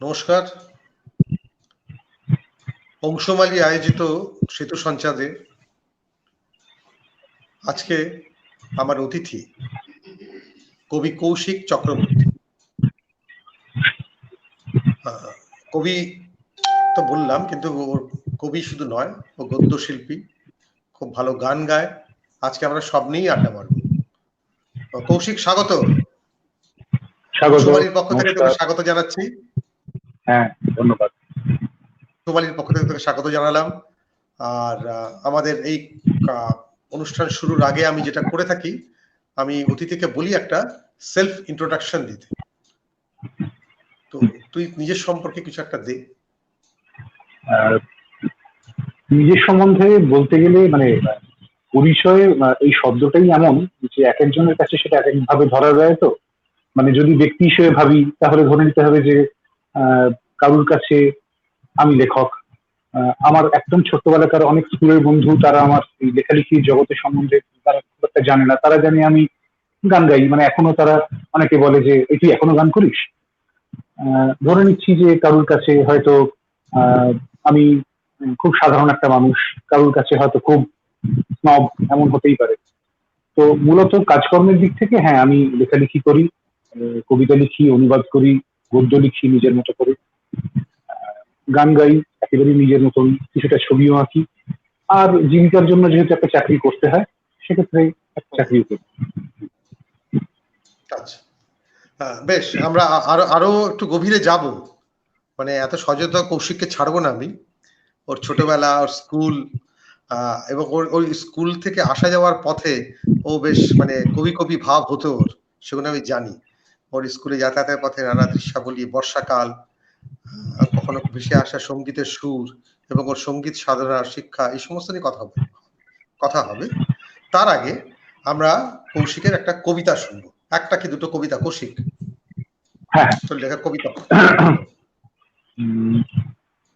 নমস্কার। অংশমালী আয়োজিত সেতু সঞ্চাদে আজকে আমার অতিথি কবি কৌশিক চক্রবর্তী। কবি তো বললাম, কিন্তু ওর কবি শুধু নয়, ও গদ্য শিল্পী, খুব ভালো গান গায়। আজকে আমরা সব নিয়েই আড্ডা মারব। কৌশিক, স্বাগত। অংশমালীর পক্ষ থেকে তোকে স্বাগত জানাচ্ছি। হ্যাঁ, ধন্যবাদ। অংশমালীর পক্ষ থেকে তোকে স্বাগত জানালাম। আর আমাদের এই অনুষ্ঠান শুরুর আগে আমি যেটা করে থাকি, আমি অতিথিকে বলি একটা সেলফ ইন্ট্রোডাকশন দিতে। তো তুই নিজের সম্পর্কে কিছু একটা দে। নিজের সম্বন্ধে বলতে গেলে মানে পরিচয়, এই শব্দটাই এমন যে এক একজনের কাছে সেটা এক একভাবে ধরা যায়। তো মানে যদি ব্যক্তি হিসেবে ভাবি তাহলে ধরে নিতে হবে যে কারুর কাছে আমি লেখক। আমার একদম ছোট্টবেলাকার অনেক স্কুলের বন্ধু, তারা আমার এই লেখালেখির জগতের সম্বন্ধে তারা খুব একটা জানে না, তারা জানে আমি গান গাই। মানে এখনো তারা অনেকে বলে যে তুই এখনো গান করিস। ধরে নিচ্ছি যে কারুর কাছে হয়তো আমি খুব সাধারণ একটা মানুষ, কারুর কাছে হয়তো খুব স্নব, এমন হতেই পারে। তো মূলত কাজকর্মের দিক থেকে হ্যাঁ, আমি লেখালেখি করি, কবিতা লিখি, অনুবাদ করি, গদ্য লিখি নিজের মতো করে, গান গাই একেবারে নিজের মতন, কিছুটা ছবিও আঁকি। আর জীবিকার জন্য যেহেতু একটা চাকরি করতে হয়, সেক্ষেত্রে একটা চাকরিও করি। আচ্ছা, বেশ, আমরা আরো একটু গভীরে যাব। মানে এত সহজে কৌশিককে ছাড়বো না আমি। ওর ছোটবেলা, ওর স্কুল, এবং ওই স্কুল থেকে আসা যাওয়ার পথে ও বেশ মানে কবি কবি ভাব হতো ওর, সেগুলো আমি জানি। ওর স্কুলে যাতায়াতের পথে নানা দৃশ্যাবলী, বর্ষাকাল, কখনো ভেসে আসা সঙ্গীতের সুর, এবং ওর সঙ্গীত সাধনা, শিক্ষা, এই সমস্ত নিয়ে কথা হবে। তার আগে আমরা কৌশিকের একটা কবিতা শুনবো। একটা কি দুটো কবিতা? কৌশিক, হ্যাঁ, তোর লেখা কবিতা।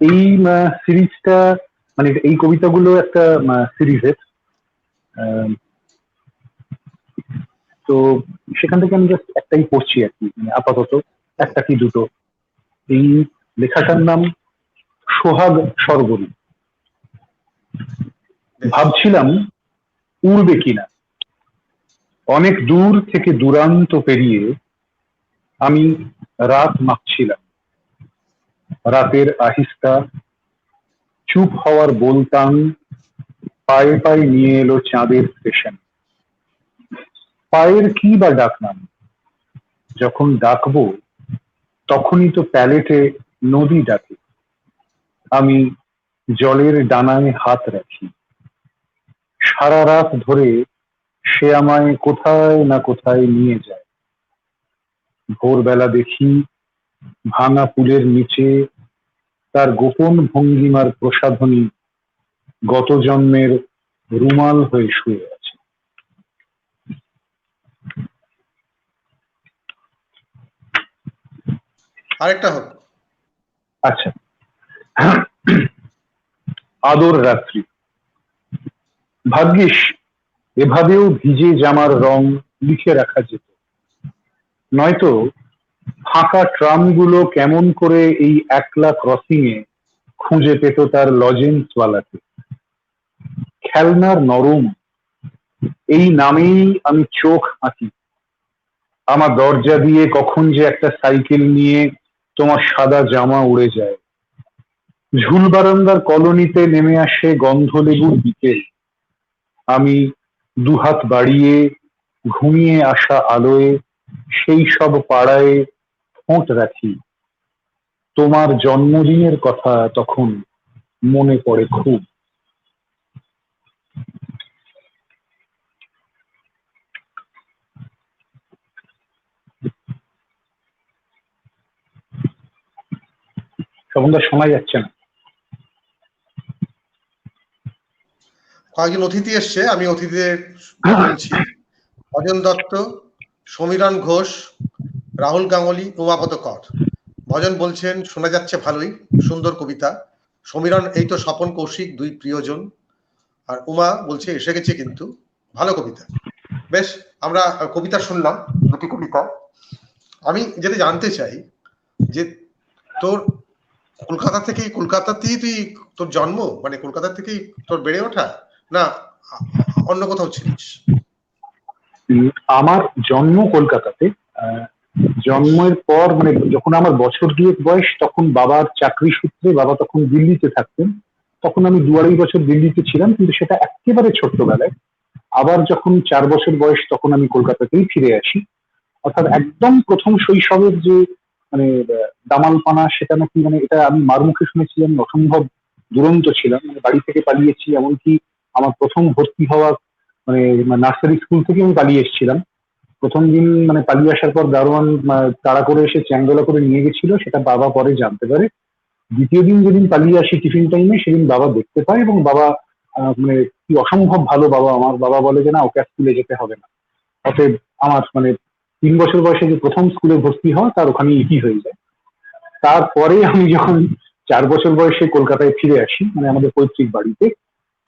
এই সিরিজটা মানে এই কবিতাগুলো একটা সিরিজের, তো সেখান থেকে আমি জাস্ট একটাই পড়ছি আর কি, মানে আপাতত একটা কি দুটো। এই লেখাটার নাম সোহাগ সরবরী। ভাবছিলাম উড়বে কিনা, অনেক দূর থেকে দূরান্ত পেরিয়ে আমি রাত মাপছিলাম। রাতের আহিস্তা, চুপ হওয়ার বোলতান পায়ে পায়ে নিয়ে এলো চাঁদের স্টেশন। পায়ের কি বা ডাকনাম, যখন ডাকবো তখনই তো প্যালেটে নদী ডাকে। আমি জলের ডানায় হাত রাখি, সারা রাত ধরে সে আমায় কোথায় না কোথায় নিয়ে যায়। ভোরবেলা দেখি ভাঙা পুলের নিচে তার গোপন ভঙ্গিমার প্রসাধনী গত জন্মের রুমাল হয়ে শুয়ে আছে। আরেকটা হোক। আচ্ছা, আদর রাত্রি। ভাগ্যিস এভাবেও ভিজে জামার রং লিখে রাখা যেত, নয়তো ফাঁকা ট্রামগুলো কেমন করে এই একলা ক্রসিং এ খুঁজে পেত তার লজেন্সওয়ালাকে। খেলনার নরম, এই নামেই আমি চোখ আঁকি। আমার দরজা দিয়ে কখন যে একটা সাইকেল নিয়ে তোমার সাদা জামা উড়ে যায়। ঝুল বারান্দার কলোনিতে নেমে আসে গন্ধলেবুর বিকেল। আমি দুহাত বাড়িয়ে ঘুমিয়ে আসা আলোয় সেই সব পাড়ায় ফোঁট রাখি। তোমার জন্মদিনের কথা তখন মনে পড়ে খুব। তখন তো শোনা যাচ্ছে না। কয়েকজন অতিথি এসছে, আমি অতিথিদের বলছি। ভজন দত্ত, সমীরণ ঘোষ, রাহুল গাঙ্গুলি, উমাপত কর। ভজন বলছেন শোনা যাচ্ছে ভালোই, সুন্দর কবিতা। সমীরণ এই তো স্বপন কৌশিক, দুই প্রিয়জন। আর উমা বলছে এসে গেছে কিন্তু, ভালো কবিতা। বেশ, আমরা কবিতা শুনলাম, দুটি কবিতা। আমি যেটা জানতে চাই যে তোর কলকাতাতেই তুই তোর জন্ম, মানে কলকাতা থেকেই তোর বেড়ে ওঠা, না অন্য কোথাও ছিলিস? আমার জন্ম কলকাতাতে। জন্মের পর মানে যখন আমার বছর দুয়েক বয়স, তখন বাবার চাকরি সূত্রে বাবা তখন দিল্লিতে থাকতেন। তখন আমি 2-2.5 বছর দিল্লিতে ছিলাম, কিন্তু সেটা একেবারে ছোট্টবেলায়। আবার যখন 4 বছর বয়স, তখন আমি কলকাতাতেই ফিরে আসি। অর্থাৎ একদম প্রথম শৈশবের যে মানে দামালপানা, সেটা নাকি মানে এটা আমি মার মুখে শুনেছি, আমি অসম্ভব দুরন্ত ছিলাম, মানে বাড়ি থেকে পালিয়েছি। এমনকি আমার প্রথম ভর্তি হওয়া মানে নার্সারি স্কুল থেকে আমি পালিয়ে এসেছিলাম। প্রথম দিন মানে পালিয়ে আসার পর দারোয়ান তাড়া করে এসে চ্যাংদোলা করে নিয়ে গেছিল, সেটা বাবা পরে জানতে পারে। দ্বিতীয় দিন যেদিন পালিয়ে আসি টিফিন টাইমে, সেদিন বাবা দেখতে পায়, এবং বাবা মানে কি অসম্ভব ভালো বাবা আমার, বাবা বলে যে না, ওকে আর স্কুলে যেতে হবে না। অতএব আমার মানে 3 বছর বয়সে যে প্রথম স্কুলে ভর্তি হওয়া, তার ওখানে ইতি হয়ে যায়। তারপরে আমি যখন 4 বছর বয়সে কলকাতায় ফিরে আসি, মানে আমাদের পৈতৃক বাড়িতে,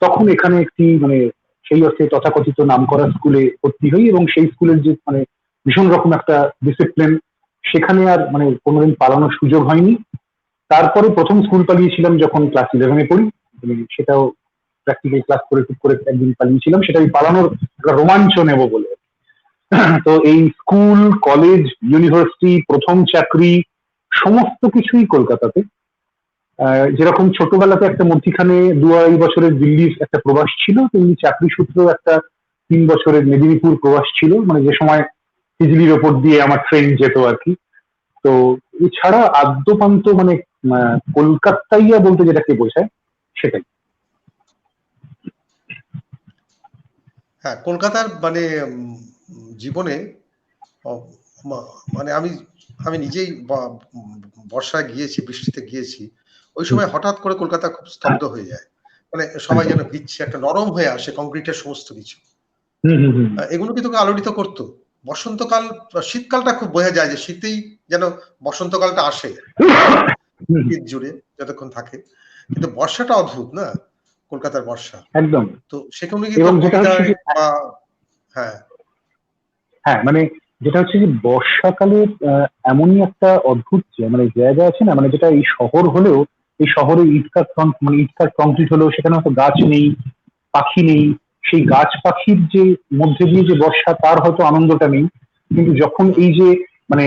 তখন এখানে একটি মানে সেই অর্থে তথাকথিত নামকরা স্কুলে ভর্তি হই, এবং সেই স্কুলের যে মানে ভীষণ রকম একটা ডিসিপ্লিন, সেখানে আর মানে কোনোদিন পালানোর সুযোগ হয়নি। তারপরে প্রথম স্কুল পালিয়েছিলাম যখন ক্লাস 11-এ পড়ি, মানে সেটাও প্র্যাকটিক্যাল ক্লাস করে ঠিক করে একদিন পালিয়েছিলাম, সেটা আমি পালানোর একটা রোমাঞ্চ নেব বলে। তো এই স্কুল, কলেজ, ইউনিভার্সিটি, প্রথম চাকরি, সমস্ত কিছুই কলকাতাতে। যেরকম ছোটবেলাতে একটা মধ্যিখানে 2-2.5 বছরের দিল্লির একটা প্রবাস ছিল, তেমনি চাকরি সূত্রেও একটা 3 বছরের মেদিনীপুর প্রবাস ছিল, মানে যে সময় হিজলির ওপর দিয়ে আমার ট্রেন যেত আর কি। তো এছাড়া আদ্যপান্ত মানে কলকাতাইয়া বলতে যেটাকে বোঝায়, সেটাই। হ্যাঁ, কলকাতার মানে জীবনে মানে আমি আমি নিজেই বর্ষায় গিয়েছি, বৃষ্টিতে গিয়েছি। ওই সময় হঠাৎ করে কলকাতা খুব স্তব্ধ হয়ে যায়, মানে সবাই যেন ভিজছে, একটা নরম হয়ে আসে কংক্রিটের সমস্ত কিছু। এগুলো কি তোকে আলোড়িত করতো? বসন্তকাল, শীতকালটা খুব বোঝা যায় যে শীতেই যেন বসন্তকালটা আসে শীত জুড়ে যতক্ষণ থাকে, কিন্তু বর্ষাটা অদ্ভুত না, কলকাতার বর্ষা একদম। তো সেখানে কি এবং তোর যেটা হচ্ছে কবিতায় যে বা হ্যাঁ হ্যাঁ মানে যেটা হচ্ছে যে বর্ষাকালের এমনই একটা অদ্ভুত মানে জায়গা আছে না, মানে যেটা এই শহর হলেও, এই শহরে মানে ইটকাট কংক্রিট হলেও সেখানে হয়তো গাছ নেই, পাখি নেই। সেই গাছ পাখির যে মধ্যে দিয়ে যে বর্ষা, তার হয়তো আনন্দটা নেই। কিন্তু যখন এই যে মানে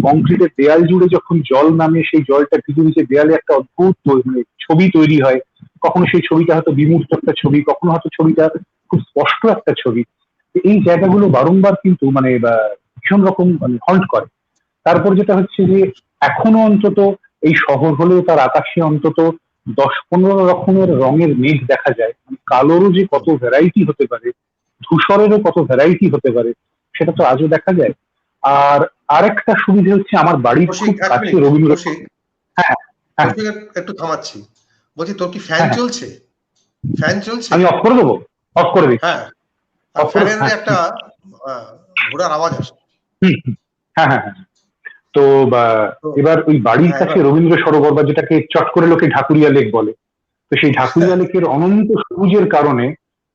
কংক্রিটের দেয়াল জুড়ে যখন জল নামে, সেই জলটা ভিজে ভিজে দেয়ালে একটা অদ্ভুত মানে ছবি তৈরি হয়। কখনো সেই ছবিটা হয়তো বিমূর্ত একটা ছবি, কখনো হয়তো ছবিটা খুব স্পষ্ট একটা ছবি। এই জায়গাগুলো বারংবার কিন্তু মানে ভীষণ রকম মানে হল্ট করে। তারপর যেটা হচ্ছে যে এখনো অন্তত এই শহর হলেও তার আকাশে অন্তত 10-15 রকমের রঙের মেঘ দেখা যায়। মানে কালোরও যে কত ভ্যারাইটি হতে পারে, ধূসরেরও কত ভ্যারাইটি হতে পারে, সেটা তো আজও দেখা যায়। আর আরেকটা সুবিধা হচ্ছে আমার বাড়ির কৌশিক, খুব এক কাছে মিনিট রবীন্দ্র। কৌশিক, হ্যাঁ, হ্যাঁ, কৌশিক একটু থামাচ্ছি, বলছি তোর কি ফ্যান হ্যাঁ, হ্যাঁ। চলছে? ফ্যান চলছে? আমি অফ করে দেবো, অফ করে দিচ্ছি। হ্যাঁ, অফ করে, ফ্যানের হ্যাঁ। একটা ঘোড়ার আওয়াজ আসে। হুম, হুম, হ্যাঁ, হ্যাঁ, হ্যাঁ। তো তো এবার ওই বাড়ির হ্যাঁ, কাছে এবার রবীন্দ্র সরোবর, বা যেটাকে চট করে লোকে ঢাকুরিয়া লেক বলে, তো সেই ঢাকুরিয়া লেকের অনন্ত সবুজের কারণে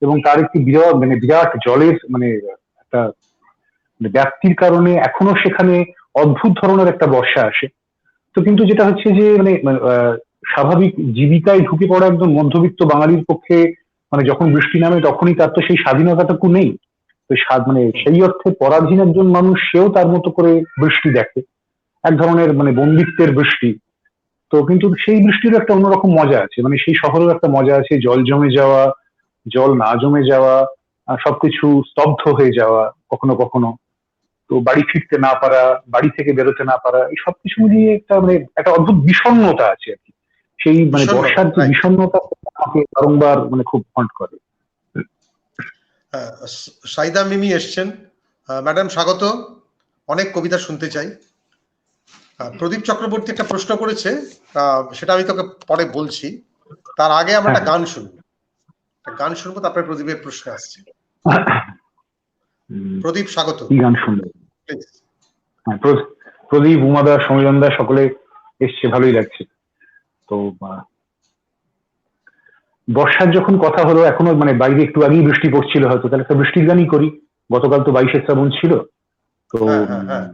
এবং তার একটি বিরাট মানে বিরাট জলের মানে একটা মানে ব্যাপ্তির কারণে এখনো সেখানে অদ্ভুত ধরনের একটা বর্ষা আসে। তো কিন্তু যেটা হচ্ছে যে মানে স্বাভাবিক জীবিকায় ঢুকে পড়া একদম মধ্যবিত্ত বাঙালির পক্ষে মানে যখন বৃষ্টি নামে, তখনই তার তো সেই স্বাধীনতাটুকু নেই। তো মানে সেই অর্থে পরাধীন একজন মানুষ, সেও তার মতো করে বৃষ্টি দেখে, এক ধরনের মানে বন্দিত্বের বৃষ্টি। তো কিন্তু সেই বৃষ্টির একটা অন্যরকম মজা আছে, মানে সেই শহরেও একটা মজা আছে, জল জমে যাওয়া, জল না জমে যাওয়া, সবকিছু স্তব্ধ হয়ে যাওয়া কখনো কখনো। তো বাড়ি ফিরতে না পারা, বাড়ি থেকে বেরোতে না পারা, এই সবকিছু মিলিয়ে একটা মানে একটা অদ্ভুত বিষণ্ণতা আছে আর কি। সেই মানে বিষণ্ণতা, বর্ষার যে রাইট। বিষণ্ণতা, আমাকে বারংবার মানে খুব হন্ট করে। সাইদা মিমি এসছেন, ম্যাডাম স্বাগত, অনেক কবিতা শুনতে চাই। প্রদীপ চক্রবর্তী একটা প্রশ্ন করেছে, সেটা আমি তোকে পরে বলছি, তার আগে আমরা হ্যাঁ, একটা গান শুনবো, তারপরে প্রদীপের প্রশ্ন আসছে। প্রদীপ স্বাগত, কি গান শুনবে? প্লিজ। হ্যাঁ, প্রদীপ, উমাদা, সমীরণদা সকলে এসছে, ভালোই লাগছে। তো বর্ষার যখন কথা হলো, এখনো মানে বাইরে একটু আগেই বৃষ্টি পড়ছিল, হয়তো তাহলে একটা বৃষ্টির গানই করি। গতকাল তো 22শে শ্রাবণ ছিল। তো হ্যাঁ, হ্যাঁ, হ্যাঁ।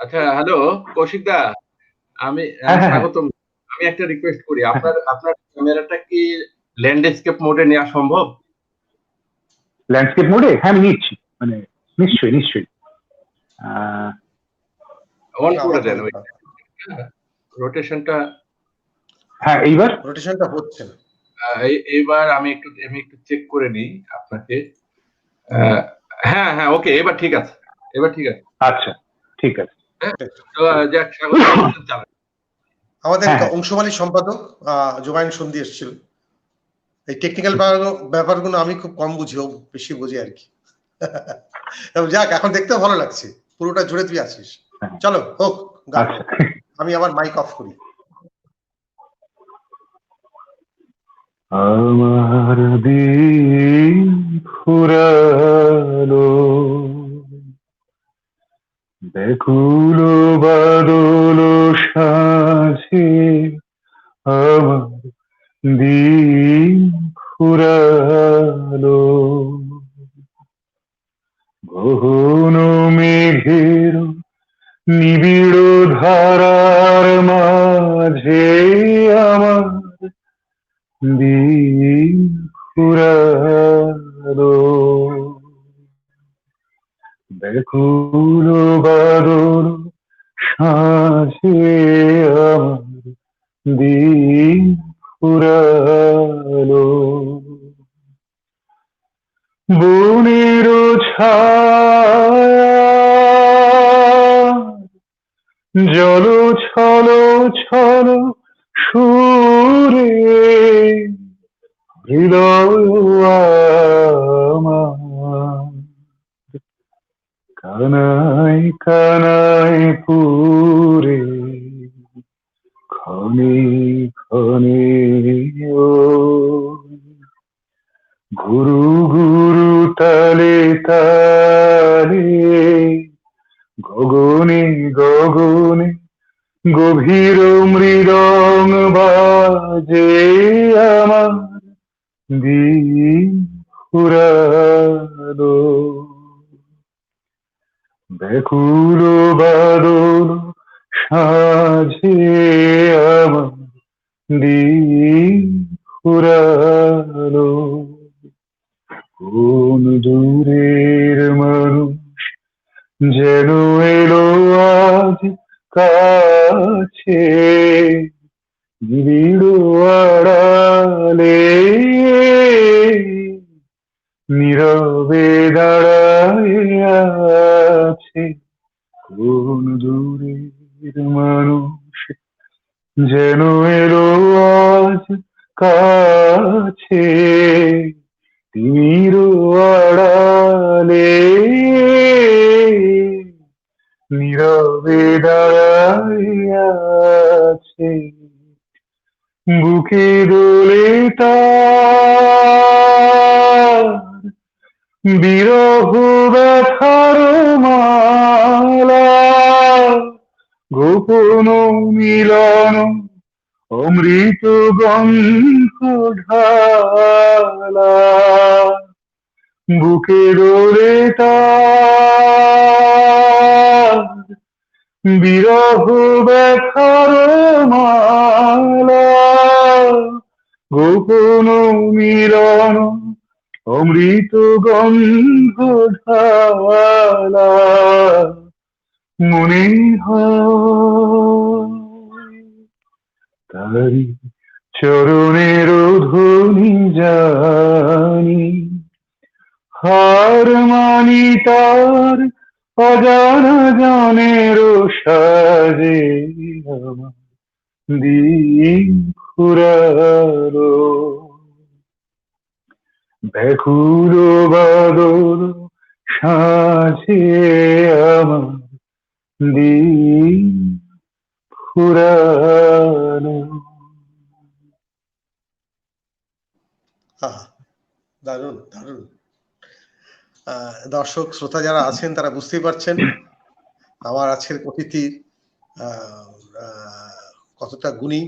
আচ্ছা, হ্যালো কৌশিক দা, আমি হ্যাঁ হ্যাঁ হ্যাঁ স্বাগতম। আমি একটা রিকোয়েস্ট করি, আপনার আপনার ক্যামেরাটা কি ল্যান্ডস্কেপ মোডে নেওয়া সম্ভব? ল্যান্ডস্কেপ মোডে হ্যাঁ আমি নিচ্ছি, মানে নিশ্চয়ই নিশ্চয়ই। অন না, করে আমার দেন ওই রোটেশনটা। হ্যাঁ এইবার রোটেশনটা হচ্ছে না। এইবার আমি একটু চেক করে নিই আপনাকে। আহ, হ্যাঁ হ্যাঁ, ওকে, এবার ঠিক আছে, এবার ঠিক আছে। আচ্ছা ঠিক আছে। হ্যাঁ, তো যাক, স্বাগত জানাই। আমাদের হ্যাঁ হ্যাঁ অংশমালী সম্পাদক জোবাইন সন্ধি এসেছিল। এই টেকনিক্যাল ব্যাপারগুলো আমি খুব কম বুঝি, ও বেশি বুঝি আর কি। যাক, এখন দেখতেও ভালো লাগছে, পুরোটা জুড়ে তুই আছিস। চলো হোক গান, আচ্ছা। আমি আবার মাইক অফ করি। আমার দিন ফুরালো, ব্যাকুল বাদল সাজে, আমার দিন ফুরালো, গহন মেঘের নিবিড় ধারার মাঝে আমার দিন ফুরালো, ব্যাকুল বাদল সাজে আমার দিন ফুরালো, বনের ছায়া জল ছল ছল সুরে, হৃদয় আমার কানাই কানাই পুরে, ক্ষণে ক্ষণে ও গুরু গুরু তালে তালে, গগনে গগনে গভীর মৃদং বাজে আমার দিন ফুরালো, ব্যাকুল বাদল সাজে আমার দিন ফুরালো, কোন দূরের মানুষ যেন এলো আজ কাছে, নিবিড় আড়ালে নীরবে দাঁড়ায় আছে, কোন দূরের মানুষ যেন এলো আজ কাছে, তিমির আড়ালে নীরবে দাঁড়ায় আছে, বুকে দোলে তার বিরহ ব্যথার মালা, গোপন মিলন অমৃত গন্ধ ঢালা, বুকে দোলে তার বিরহ ব্যথার মালা, গোপন মিলন অমৃত গন্ধ ঢালা, মনে হয় তারি চরণের ধ্বনি জানি, হার মানি তার অজানা গানের সাজে, আমার দিন ফুরালো, ব্যাকুল বাদল সাজে আমার দিন ফুরালো। দারুণ দারুণ। দর্শক শ্রোতা যারা আছেন তারা বুঝতেই পারছেন আমার আজকের অতিথি কতটা গুণী।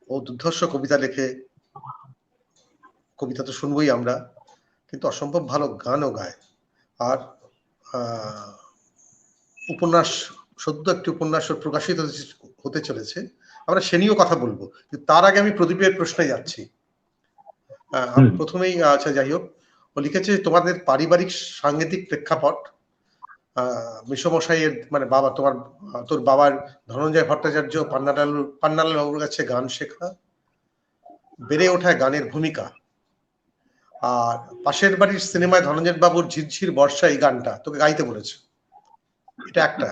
ও দুর্ধর্ষ কবিতা লেখে, কবিতা তো শুনবই আমরা, কিন্তু অসম্ভব ভালো গানও গায়। আর উপন্যাস, সদ্য একটি উপন্যাস প্রকাশিত হতে চলেছে, আমরা সে নিয়েও কথা বলবো। তার আগে আমি প্রদীপের প্রশ্নে যাচ্ছি। প্রথমেই আচ্ছা যাই হোক, ও লিখেছে তোমাদের পারিবারিক সাংগীতিক প্রেক্ষাপট, মেসমশাইয়ের মানে বাবা তোর বাবার ধনঞ্জয় ভট্টাচার্য পান্নালাল বাবুর কাছে গান শেখা, বেড়ে ওঠায় গানের ভূমিকা, আর পাশের বাড়ির সিনেমায় ধনঞ্জয় বাবুর ঝিরঝির বর্ষা এই গানটা তোকে গাইতে বলেছে, এটা একটা।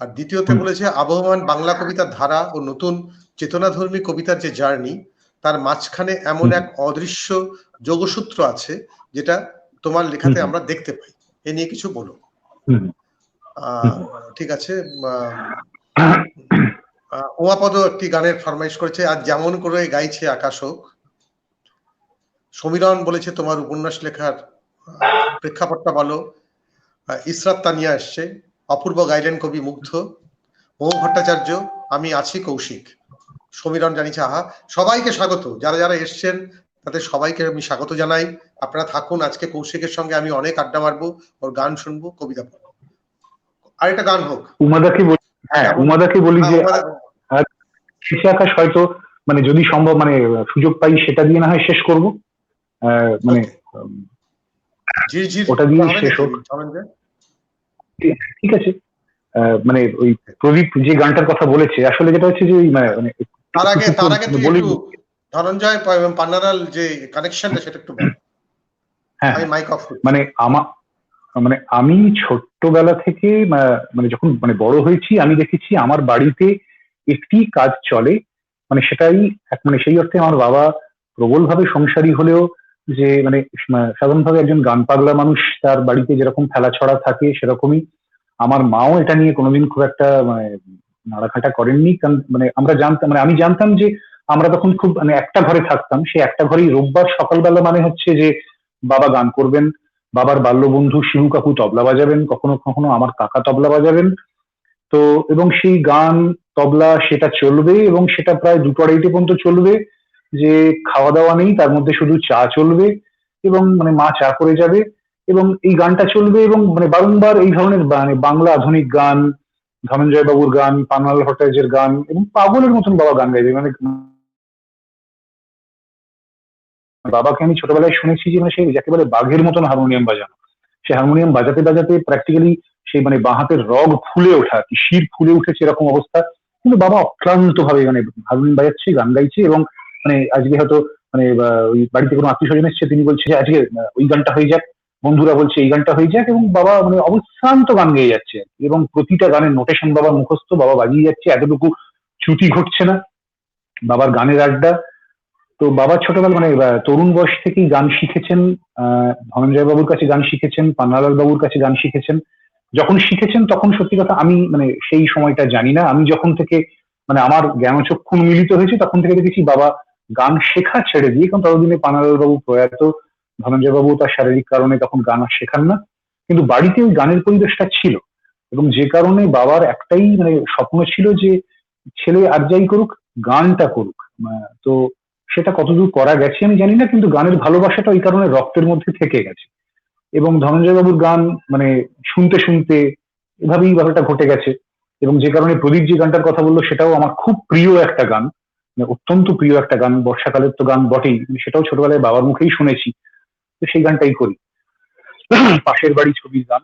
আর দ্বিতীয়তে বলেছে আবহমান বাংলা কবিতার ধারা ও নতুন চেতনাধর্মী কবিতার যে জার্নি, তার মাঝখানে এমন এক অদৃশ্য যোগসূত্র আছে যেটা তোমার লেখাতে আমরা দেখতে পাই। এ নিয়ে কিছু বলো। ঠিক আছে। উমাপদ একটি গানের ফরমাইশ করেছে, আর যেমন করে গাইছে আকাশ হোক। সমীরণ বলেছে তোমার উপন্যাস লেখার প্রেক্ষাপটটা বলো। ইসরাত তানিয়া আসছে, অপূর্ব গাইলেন কবি মুগ্ধ। মৌ ভট্টাচার্য, আমি আছি কৌশিক। সমীরণ জানিয়েছে আহা। সবাইকে স্বাগত, যারা যারা এসছেন তাদের সবাইকে আমি স্বাগত জানাই। আপনারা থাকুন, আজকে কৌশিকের সঙ্গে আমি অনেক আড্ডা মারবো, ওর গান শুনবো, কবিতা পড়বো। আরেকটা গান হোক। উমাদাকে বলি যে শেষে আকাশ হয়তো মানে যদি সম্ভব মানে সুযোগ পাই সেটা দিয়ে না হয় শেষ করবো, মানে ওটা দিয়ে শেষ হোক। ঠিক আছে। মানে ওই প্রদীপ যে গানটার কথা বলেছে, আসলে যেটা হচ্ছে যে মানে তার আগে বলি ধনঞ্জয় পান্নালাল যে কানেকশনটা সেটা একটু বল। হ্যাঁ, মানে আমি ছোট্টবেলা থেকে মানে যখন মানে বড় হয়েছি আমি দেখেছি আমার বাড়িতে একটি কাজ চলে, মানে সেটাই মানে সেই অর্থে আমার বাবা প্রবলভাবে সংসারী হলেও যে মানে সাধারণভাবে একজন গান পাগলা মানুষ, তার বাড়িতে যেরকম খেলা ছড়া থাকে সেরকমই আমার মাও এটা নিয়ে কোনোদিন খুব একটা মানে নাড়াঘাটা করেননি। কারণ মানে আমরা জানতাম, মানে আমি জানতাম যে আমরা তখন খুব মানে একটা ঘরে থাকতাম, সে একটা ঘরেই রোববার সকালবেলা মানে হচ্ছে যে বাবা গান করবেন, বাবার বাল্যবন্ধু শিবু কাকু তবলা বাজাবেন, কখনো কখনো আমার কাকা তবলা বাজাবেন। তো এবং সেই গান তবলা সেটা চলবে এবং সেটা প্রায় 2-2:30 পর্যন্ত চলবে, যে খাওয়া দাওয়া নেই, তার মধ্যে শুধু চা চলবে এবং মানে মা চা করে যাবে এবং এই গানটা চলবে এবং মানে বারংবার এই ধরনের মানে বাংলা আধুনিক গান, ধনঞ্জয় বাবুর গান, পান্নালাল ভট্টাচার্যের গান এবং পাগলের মতন বাবা গান গাইবে। মানে বাবাকে আমি ছোটবেলায় শুনেছি যে মানে সে যাকে বলে বাঘের মতন হারমোনিয়াম বাজানো, সে হারমোনিয়াম বাজাতে বাজাতে প্র্যাকটিক্যালি সেই মানে বাঁ হাতের রগ ফুলে ওঠা, শির ফুলে উঠেছে এরকম অবস্থা, কিন্তু বাবা অক্লান্ত ভাবে মানে হারমোনিয়াম বাজাচ্ছে, গান গাইছে এবং মানে আজকে হয়তো মানে ওই বাড়িতে কোনো আত্মীয় স্বজন এসছে, তিনি বলছে যে আজকে ওই গানটা হয়ে যাক, বন্ধুরা বলছে এই গানটা হয়ে যাক, এবং বাবা মানে অবস্থান্ত গান গেয়ে যাচ্ছে এবং প্রতিটা গানের নোটেশন বাবার মুখস্থ, বাবা বাজিয়ে যাচ্ছে, এতটুকু চ্যুতি ঘটছে না, বাবার গানের আড্ডা। তো বাবা ছোটবেলা মানে তরুণ বয়স থেকেই গান শিখেছেন, ধনঞ্জয় বাবুর কাছে গান শিখেছেন, পান্নালাল বাবুর কাছে গান শিখেছেন। যখন শিখেছেন তখন সত্যি কথা আমি মানে সেই সময়টা জানি না, আমি যখন থেকে মানে আমার জ্ঞানচক্ষু মিলিত হয়েছে তখন থেকে দেখেছি বাবা গান শেখা ছেড়ে দিয়ে, কারণ ততদিনে পান্নালাল বাবু প্রয়াত, ধনঞ্জয় বাবু তার শারীরিক কারণে তখন গান আর শেখান না, কিন্তু বাড়িতে ওই গানের পরিবেশটা ছিল এবং যে কারণে বাবার একটাই মানে স্বপ্ন ছিল যে ছেলে আর যাই করুক গানটা করুক। তো সেটা কতদূর করা গেছে আমি জানি না, কিন্তু গানের ভালোবাসাটা ওই কারণে রক্তের মধ্যে থেকে গেছে এবং ধনঞ্জয় বাবুর গান মানে শুনতে শুনতে এভাবেই ব্যাপারটা ঘটে গেছে। এবং যে কারণে প্রদীপ যে গানটার কথা বললো সেটাও আমার খুব প্রিয় একটা গান, মানে অত্যন্ত প্রিয় একটা গান, বর্ষাকালের তো গান বটেই, সেটাও ছোটবেলায় বাবার মুখেই শুনেছি, তো সেই গানটাই করি। পাশের বাড়ি ছবির গান,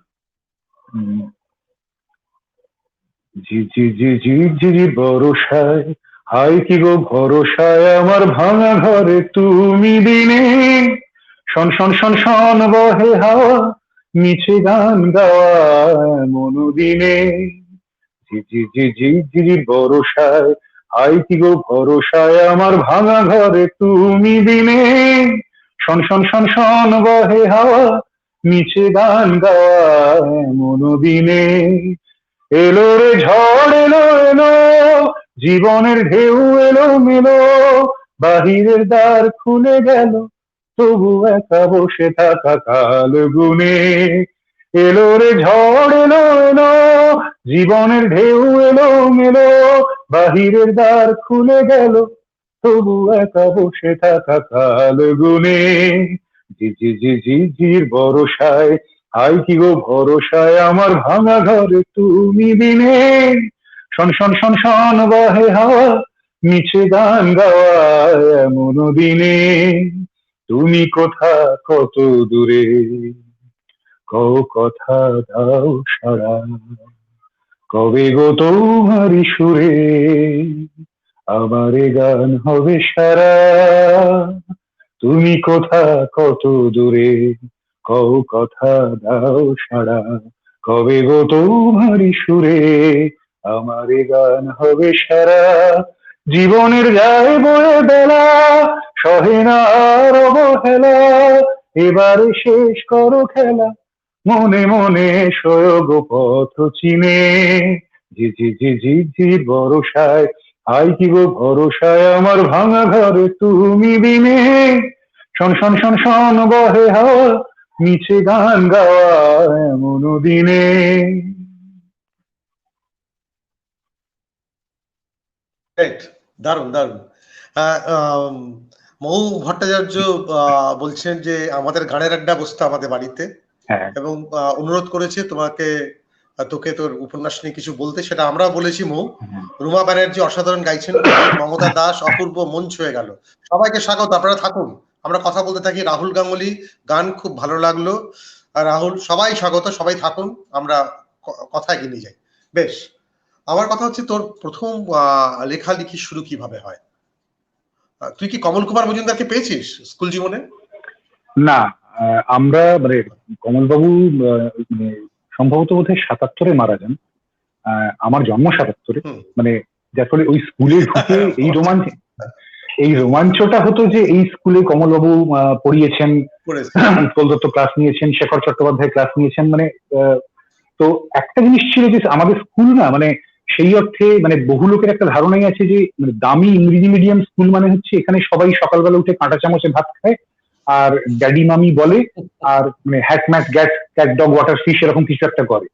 জি জি জি জি জি জি বরসায়, হাই কি গো ভরসায় আমার ভাঙা ঘরে তুমি দিনে, শন শন শন শন বহে হাওয়া মিছে গান গাওয়া মনুদিনে, জি জি জি জি জি জি বরসায়, হাই কি গো ভরসায় আমার ভাঙা ঘরে তুমি দিনে, শন শন শন শন বহে হাওয়া মিছে গান গাওয়া মনুদিনে, এলো রে ঝড় এলো এলো জীবনের ঢেউ এলো মেলো, বাহিরের দ্বার খুলে গেল তবু একা বসে থাকা কাল গুনে, এলো রে ঝড় এলো এলো জীবনের ঢেউ এলো মেলো, বাহিরের দ্বার খুলে গেল তবু একা বসে থাকা কাল গুনে, জি জি জি জি জির বরসায়, হাই কি গো ভরসায় আমার ভাঙা ঘরে তুমি দিনে, শন শন শন শন বহে হাওয়া, মিছে গান গাওয়া এমন দিনে, তুমি কোথা কত দূরে, কও কথা দাও সারা, কবে গো তোমারি সুরে আমারে গান হবে সারা, তুমি কোথা কত দূরে, কও কথা দাও সারা, কবে গো তোমারি সুরে আমারে গান হবে সারা, জীবনের যায় বয়ে বেলা, সহে না আর অবহেলা, এবারে শেষ করো খেলা, মনে মনে সয়োগ পথ চিনে, ঝি ঝি ঝি ঝি ঝি বরষায়, আই কি গো ভরসায় আমার ভাঙা ঘরে তুমি বিনে, শন শন শন শন বহে হাওয়া, মিছে গান গাওয়া এমন দিনে। রাইট, দারুণ দারুণ। মৌ ভট্টাচার্য বলছেন যে আমাদের গানের আড্ডা বসতে আমাদের বাড়িতে, হ্যাঁ, এবং অনুরোধ করেছে তোকে তোর উপন্যাস নিয়ে কিছু বলতে। সেটা আমরা বলেছি। মৌ, রুমা ব্যানার্জি অসাধারণ গাইছেন, মমতা দাস অপূর্ব, মন ছুঁয়ে গেল। সবাইকে স্বাগত, আপনারা থাকুন, আমরা কথা বলতে থাকি। রাহুল গাঙ্গুলি গান খুব ভালো লাগলো। আর রাহুল, সবাই স্বাগত, সবাই থাকুন, আমরা কথা এগিয়ে নিয়ে যাই। বেশ, আমার কথা হচ্ছে, তোর প্রথম লেখালেখি শুরু কিভাবে হয়? তুই কি কমল কুমার মজুমদারকে পেয়েছিস স্কুল জীবনে? না, আমরা মানে কমলবাবু মানে সম্ভবত বোধহয় ৭৭-এ মারা যান। আমার জন্ম ৭৭-এ, মানে যার ফলে ওই স্কুলে ঢুকে এই রোমাঞ্চটা হতো যে এই স্কুলে কমলবাবু পড়িয়েছেন, কলদত্ত ক্লাস নিয়েছেন, শেখর চট্টোপাধ্যায় ক্লাস নিয়েছেন, মানে তো একটা জিনিস ছিল যে আমাদের স্কুল না, মানে সেই অর্থে মানে বহু লোকের একটা ধারণাই আছে যে মানে দামি ইংরেজি মিডিয়াম স্কুল মানে হচ্ছে এখানে সবাই সকালবেলা উঠে কাঁটা চামচে ভাত খায় আর ড্যাডি মামি বলে, আর মানে hat mat cat dog water fish এরকম কিছু একটা করে।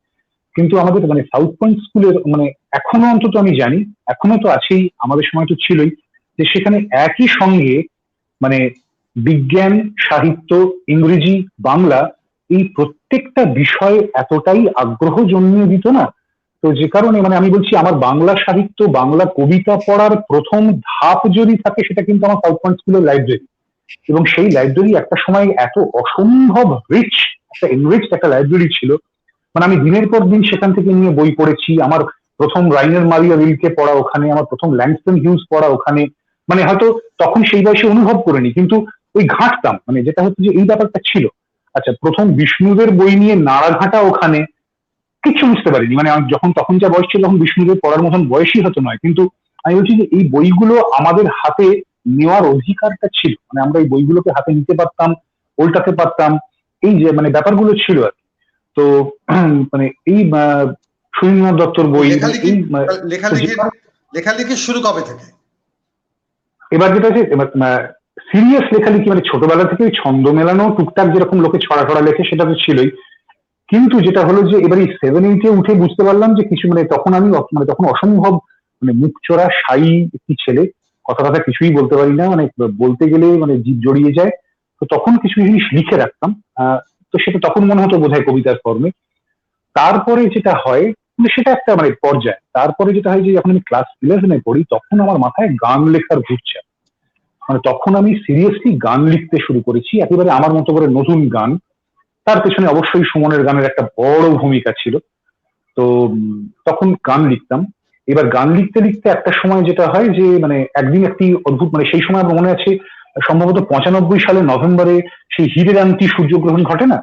কিন্তু আমাদের মানে সাউথ পয়েন্ট স্কুলের মানে এখনো অন্তত আমি জানি, এখনো তো আছেই, আমাদের সময় তো ছিলই, যে সেখানে একই সঙ্গে মানে বিজ্ঞান, সাহিত্য, ইংরেজি, বাংলা, এই প্রত্যেকটা বিষয় এতটাই আগ্রহ জন্মিয়ে দিত না। তো যে কারণে মানে আমি বলছি, আমার বাংলা সাহিত্য, বাংলা কবিতা পড়ার প্রথম ধাপ যদি থাকে সেটা কিন্তু আমার সাউথ পয়েন্ট স্কুলের লাইব্রেরি। এবং সেই লাইব্রেরি একটা সময় এত অসম্ভব রিচ, একটা এনরিচড একটা লাইব্রেরি ছিল, মানে আমি দিনের পর দিন সেখান থেকে নিয়ে বই পড়েছি। আমার প্রথম রাইনার মারিয়া রিলকে পড়া ওখানে, আমার প্রথম ল্যাংস্টন হিউজ পড়া ওখানে, মানে হয়তো তখন সেই বয়সে অনুভব করিনি, কিন্তু ওই ঘাঁটতাম, মানে যেটা হচ্ছে যে এই ব্যাপারটা ছিল। আচ্ছা, প্রথম বিষ্ণুদের বই নিয়ে নাড়াঘাটা ওখানে, কিচ্ছু বুঝতে পারিনি, মানে যখন তখন যা বয়স ছিল তখন বিষ্ণুদের পড়ার মতন বয়সই হতো নয়, কিন্তু আমি বলছি যে এই বইগুলো আমাদের হাতে নেওয়ার অধিকারটা ছিল, মানে আমরা এই বইগুলোকে হাতে নিতে পারতাম, উল্টাতে পারতাম, এই যে মানে ব্যাপারগুলো ছিল আর কি। তো মানে এই সুনীন্দ্রনাথ দত্তর বই, লেখালেখি শুরু কবে থেকে? এবার যেটা হচ্ছে সিরিয়াস লেখালেখি, মানে ছোটবেলা থেকে ছন্দ মেলানো টুকটাক যেরকম লোকে ছড়া ছড়া লেখে সেটা তো ছিলই, কিন্তু যেটা হলো যে এবার এই 7-8-এ উঠে বুঝতে পারলাম যে কিছু মানে তখন আমি মানে তখন অসম্ভব মানে মুখ চোরা শাই একটি ছেলে, কথা কিছুই বলতে পারি না, মানে বলতে গেলে মানে জিভ জড়িয়ে যায়। তো তখন কিছু জিনিস লিখে রাখতাম, তো সেটা তখন মনে হতো বোধহয় কবিতার ফর্মে। তারপরে যেটা হয় মানে সেটা একটা মানে পর্যায়ে, তারপরে যেটা হয় যে যখন আমি ক্লাস 11-এ পড়ি তখন আমার মাথায় গান লেখার ঘুরছে, মানে তখন আমি সিরিয়াসলি গান লিখতে শুরু করেছি, একেবারে আমার মতো করে নতুন গান। তার পেছনে অবশ্যই সুমনের গানের একটা বড় ভূমিকা ছিল। তো তখন গান লিখতাম। এবার গান লিখতে লিখতে একটা সময় যেটা হয় যে মানে একদিন একটি অদ্ভুত, মানে সেই সময় আমার মনে আছে সম্ভবত 95 সালের নভেম্বরে সেই হীরের আংটি সূর্যগ্রহণ ঘটে না,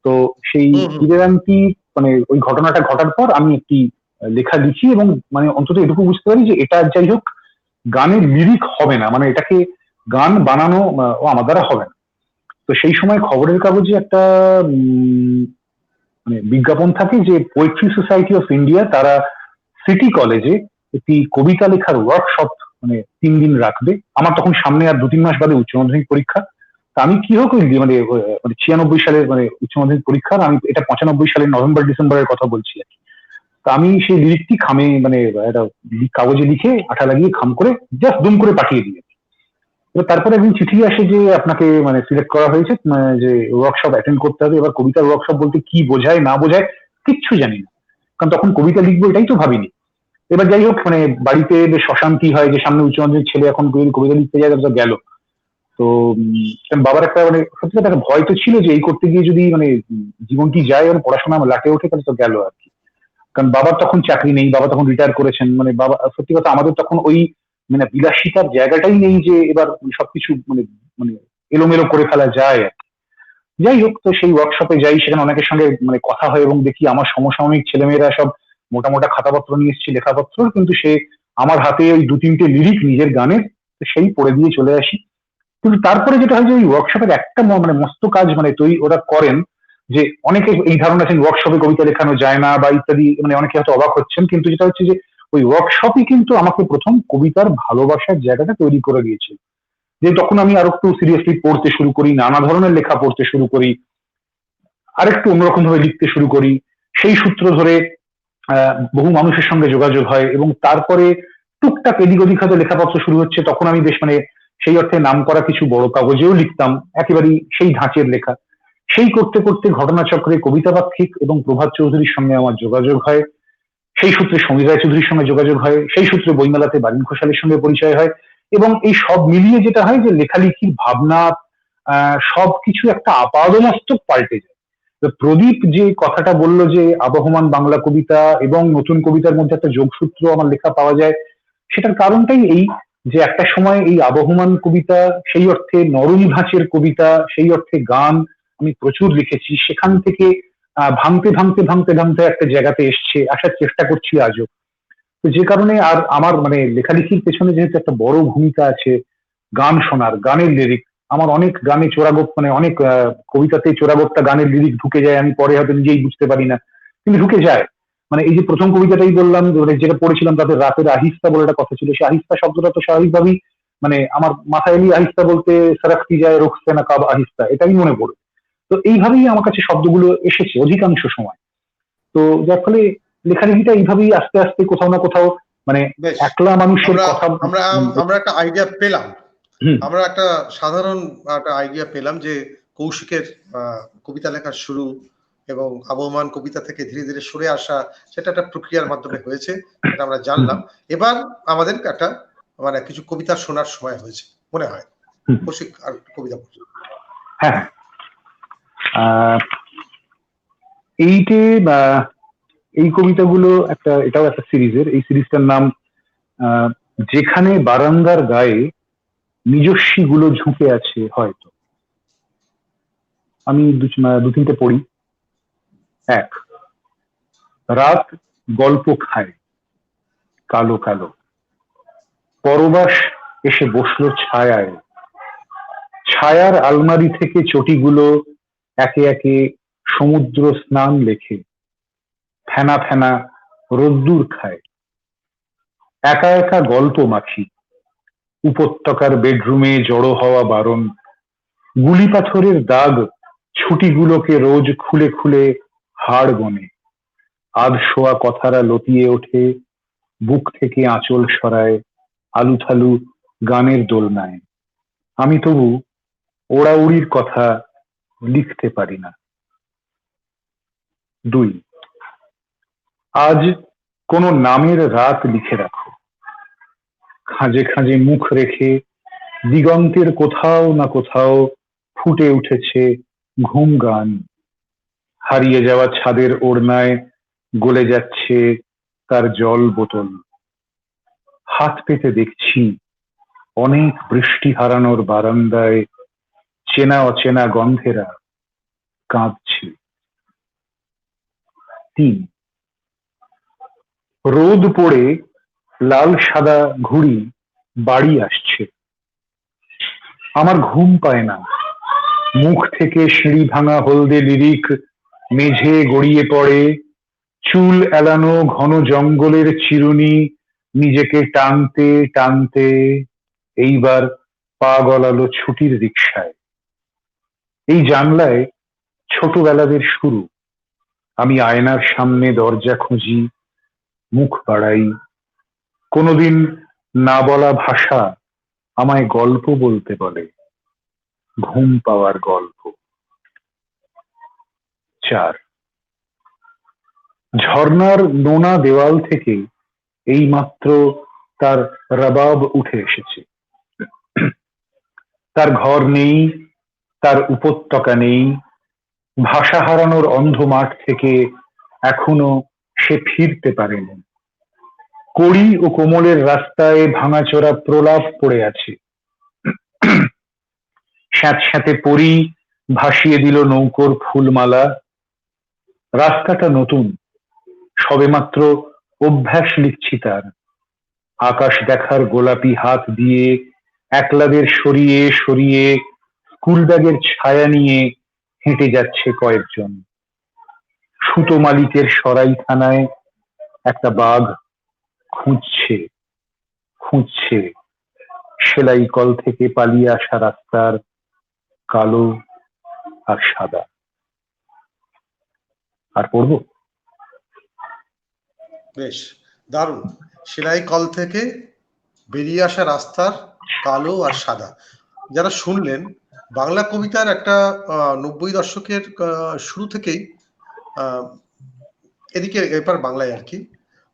তো সেই হীরের আংটি মানে ওই ঘটনাটা ঘটার পর আমি একটি লেখা লিখি, এবং মানে অন্তত এটুকু বুঝতে পারি যে এটা যাই হোক গানের লিরিক হবে না, মানে এটাকে গান বানানো আমার দ্বারা হবে না। তো সেই সময় খবরের কাগজে একটা মানে বিজ্ঞাপন থাকে যে পোয়েট্রি সোসাইটি অফ ইন্ডিয়া তারা সিটি কলেজে একটি কবিতা লেখার ওয়ার্কশপ মানে 3 দিন রাখবে। আমার তখন সামনে আর 2-3 মাস বাদে উচ্চ মাধ্যমিক পরীক্ষা। তা আমি কি হোক মানে 96 সালের মানে উচ্চ মাধ্যমিক পরীক্ষা, আমি এটা 95 সালের নভেম্বর ডিসেম্বরের কথা বলছি আর কি। তা আমি সেই লিরিকটি খামে মানে একটা কাগজে লিখে আঠা লাগিয়ে খাম করে জাস্ট দুম করে পাঠিয়ে দিই। তারপরে একদিন চিঠি আসে যে আপনাকে মানে সিলেক্ট করা হয়েছে, যে ওয়ার্কশপ অ্যাটেন্ড করতে হবে। এবার কবিতার ওয়ার্কশপ বলতে কি বোঝায় না বোঝায় কিচ্ছু জানি না, কারণ তখন কবিতা লিখবো এটাই তো ভাবিনি। এবার যাই হোক, মানে বাড়িতে বেশ অশান্তি হয় যে সামনে উচ্চ মাধ্যমিক ছেলে এখন কবিতা লিখতে যায়, তারপর গেল। তো বাবার একটা মানে সত্যি কথা একটা ভয় তো ছিল যে এই করতে গিয়ে যদি মানে জীবনটি যায় আর পড়াশোনা আমার লাটে ওঠে, তাহলে তো গেল আর কি। কারণ বাবার তখন চাকরি নেই, বাবা তখন রিটায়ার করেছেন, মানে বাবা সত্যি কথা আমাদের তখন ওই মানে বিলাসিতার জায়গাটাই নেই যে এবার সবকিছু মানে মানে এলোমেলো করে ফেলা যায় আর কি। যাই হোক, তো সেই ওয়ার্কশপে যাই, সেখানে অনেকের সঙ্গে মানে কথা হয় এবং দেখি আমার সমসাময়িক ছেলেমেয়েরা সব মোটা মোটা খাতাপত্র নিয়ে এসেছে, লেখাপত্র, কিন্তু সে আমার হাতে ওই 2-3টে লিরিক নিজের গানের, তো সেই পড়ে দিয়ে চলে আসি। কিন্তু তারপরে যেটা হয় যে ওই ওয়ার্কশপের একটা মানে মস্ত কাজ মানে তৈরি ওরা করেন, যে অনেকে এই ধারণা আছেন ওয়ার্কশপে কবিতা লেখানো যায় না বা ইত্যাদি, মানে অনেকে হয়তো অবাক হচ্ছেন, কিন্তু যেটা হচ্ছে যে ওই ওয়ার্কশপই কিন্তু আমাকে প্রথম কবিতার ভালোবাসার জায়গাটা তৈরি করে দিয়েছে। যে তখন আমি আরো একটু সিরিয়াসলি পড়তে শুরু করি, নানা ধরনের লেখা পড়তে শুরু করি, আরেকটু অন্যরকম ভাবে লিখতে শুরু করি। সেই সূত্র ধরে বহু মানুষের সঙ্গে যোগাযোগ হয় এবং তারপরে টুকটাক এদিক ওদিক হয়তো লেখাপত্র শুরু হচ্ছে। তখন আমি বেশ মানে সেই অর্থে নাম করা কিছু বড় কাগজেও লিখতাম, একেবারেই সেই ধাঁচের লেখা। সেই করতে করতে ঘটনাচক্রে কবিতা পাক্ষিক এবং প্রভাত চৌধুরীর সঙ্গে আমার যোগাযোগ হয়। সেই সূত্রে সমীর রায়চৌধুরীর সঙ্গে যোগাযোগ হয়, সেই সূত্রে বইমেলাতে বারিন ঘোষালের সঙ্গে পরিচয় হয়। এবং এই সব মিলিয়ে যেটা হয় যে লেখালেখির ভাবনা সবকিছু একটা আপাদমস্তক পাল্টে যায়। তো প্রদীপ যে কথাটা বললো যে আবহমান বাংলা কবিতা এবং নতুন কবিতার মধ্যে একটা যোগসূত্র আমার লেখা পাওয়া যায়, সেটার কারণটাই এই যে একটা সময় এই আবহমান কবিতা, সেই অর্থে নরম ধাঁচের কবিতা, সেই অর্থে গান আমি প্রচুর লিখেছি। সেখান থেকে ভাঙতে ভাঙতে ভাঙতে ভাঙতে একটা জায়গাতে এসছে, আসার চেষ্টা করছি আজও। তো যে কারণে আর আমার মানে লেখালেখির পেছনে যেহেতু একটা বড় ভূমিকা আছে গান শোনার, গানের লিরিক, আমার অনেক গানে চোরাগোপ মানে অনেক কবিতাতে চোরাগোপটা গানের লিরিক ঢুকে যায়, আমি পরে হয়তো নিজেই বুঝতে পারি না, কিন্তু ঢুকে যায়। মানে এই যে প্রথম কবিতাটাই বললাম, মানে যেটা পড়েছিলাম তাতে রাতের আহিস্তা বলে একটা কথা ছিল, সেই আহিস্তা শব্দটা তো স্বাভাবিকভাবেই মানে আমার মাথায় এলি আহিস্তা বলতে সারাক্তি যায় রুখছে না কাব আহিস্তা, এটাই মনে পড়ে। তো এইভাবেই আমার কাছে শব্দগুলো এসেছে অধিকাংশ সময়। তো যার ফলে লেখালেখিটা এইভাবেই আস্তে আস্তে কোথাও না কোথাও মানে বেশ, একলা মানুষের কথা। আমরা আমরা একটা আইডিয়া পেলাম, হুম, আমরা একটা সাধারণ একটা আইডিয়া পেলাম যে কৌশিকের কবিতা লেখার শুরু এবং আবহমান কবিতা থেকে ধীরে ধীরে সরে আসা, সেটা একটা প্রক্রিয়ার মাধ্যমে হয়েছে, সেটা আমরা জানলাম। এবার আমাদের একটা মানে কিছু কবিতা শোনার সময় হয়েছে মনে হয়। হুম। কৌশিক আর কবিতা পড়ছে। হ্যাঁ, আহ, এইটে এই কবিতাগুলো একটা, এটাও একটা সিরিজের, এই সিরিজটার নাম যেখানে বারান্দার গায়ে নিজস্বী গুলো ঝুঁকে আছে হয়তো। আমি 2-3টে পড়ি। এক, রাত গল্প খায় কালো কালো, পরবাস এসে বসলো ছায়ায়, ছায়ার আলমারি থেকে চটিগুলো একে একে সমুদ্র স্নান লেখে, ফেনা ফেনা রোদ্দুর খায়। একা একা গল্প মাখি, উপত্যকার বেডরুমে জড়ো হওয়া বারণ, গুলি পাথরের দাগ ছুটিগুলোকে রোজ খুলে খুলে হাড় গনে, আধশোয়া কথারা লতিয়ে ওঠে, বুক থেকে আঁচল সরায় আলুথালু গানের দোলনায়। আমি তবু ওড়াউড়ির কথা লিখতে পারি না। 2, আজ কোন নামের রাত লিখে রাখো, খাঁজে খাঁজে মুখ রেখে দিগন্তের কোথাও না কোথাও ফুটে উঠেছে ঘুম গান, হারিয়ে যাওয়া ছাদের ওড়নায় গলে যাচ্ছে তার জল বোতল। হাত পেতে দেখছি অনেক বৃষ্টি হারানোর বারান্দায় চেনা অচেনা গন্ধেরা কাঁদছে। 3, রোদ পড়ে লাল সাদা ঘুড়ি বাড়ি আসছে, আমার ঘুম পায় না, মুখ থেকে সিঁড়ি ভাঙা হলদে লিরিক মেঝে গড়িয়ে পড়ে, চুল এলানো ঘন জঙ্গলের চিরুনি নিজেকে টানতে টানতে এইবার পা গলালো ছুটির রিকশায়। এই জানলায় ছোটবেলাদের শুরু, আমি আয়নার সামনে দরজা খুঁজি, মুখ বাড়াই, কোনোদিন না বলা ভাষা আমায় গল্প বলতে বলে, ঘুম পাওয়ার গল্প। 4, ঝর্ণার নোনা দেওয়াল থেকে এইমাত্র তার রবাব উঠে এসেছে। তার ঘর নেই, তার উপত্যকা নেই, ভাষা হারানোর অন্ধ মাঠ থেকে এখনো সে ফিরতে পারেনি। কড়ি ও কোমলের রাস্তায় ভাঙাচোরা প্রলাপ পড়ে আছে। স্যাঁতস্যাঁতে পরি ভাসিয়ে দিল নৌকোর ফুলমালা। রাস্তাটা নতুন, সবেমাত্র অভ্যাস লিখছি তার। আকাশ দেখার গোলাপি হাত দিয়ে একলাদের সরিয়ে সরিয়ে স্কুল ব্যাগের ছায়া নিয়ে হেঁটে যাচ্ছে কয়েকজন। সুতো মালিকের সরাইখানায় একটা বাঘ খুঁজছে খুঁজছে সেলাই কল থেকে পালিয়ে আসা রাস্তার কালো আর সাদা। আর পড়বো? বেশ দারুণ। সেলাই কল থেকে বেরিয়ে আসা রাস্তার কালো আর সাদা। যারা শুনলেন, বাংলা কবিতার একটা 90 দশকের শুরু থেকেই এদিকে এবার বাংলায় আর কি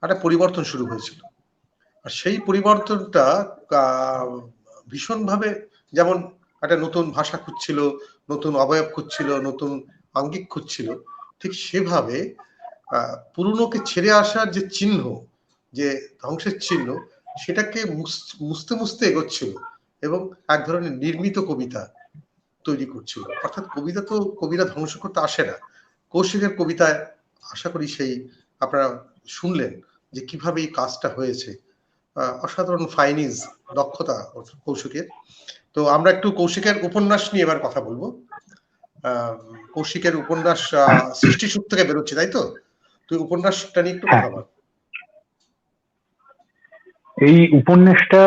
একটা পরিবর্তন শুরু হয়েছিল। আর সেই পরিবর্তনটা ভীষণভাবে, যেমন একটা নতুন ভাষা খুঁজছিল, নতুন অবয়ব খুঁজছিল, নতুন আঙ্গিক খুঁজছিল, ঠিক সেভাবে পুরনোকে ছেড়ে আসার যে চিহ্ন, যে ধ্বংসের চিহ্ন, সেটাকে মুছতে মুছতে এগোচ্ছিল এবং এক ধরনের নির্মিত কবিতা তৈরি করছিল। অর্থাৎ কবিতা তো কবিরা ধ্বংস করতে আসে না। কৌশিকের কবিতায় আশা করি সেই আপনারা শুনলেন যে কিভাবে এই কাজটা হয়েছে। অসাধারণ ফাইনিজ, দক্ষতা কৌশিকের। তো আমরা একটু কৌশিকের উপন্যাস নিয়ে এবার কথা বলবো। কৌশিকের উপন্যাস সৃষ্টিসুখ থেকে বেরোচ্ছে, তাই তো? তুই উপন্যাসটা নিয়ে একটু কথা বল। এই উপন্যাসটা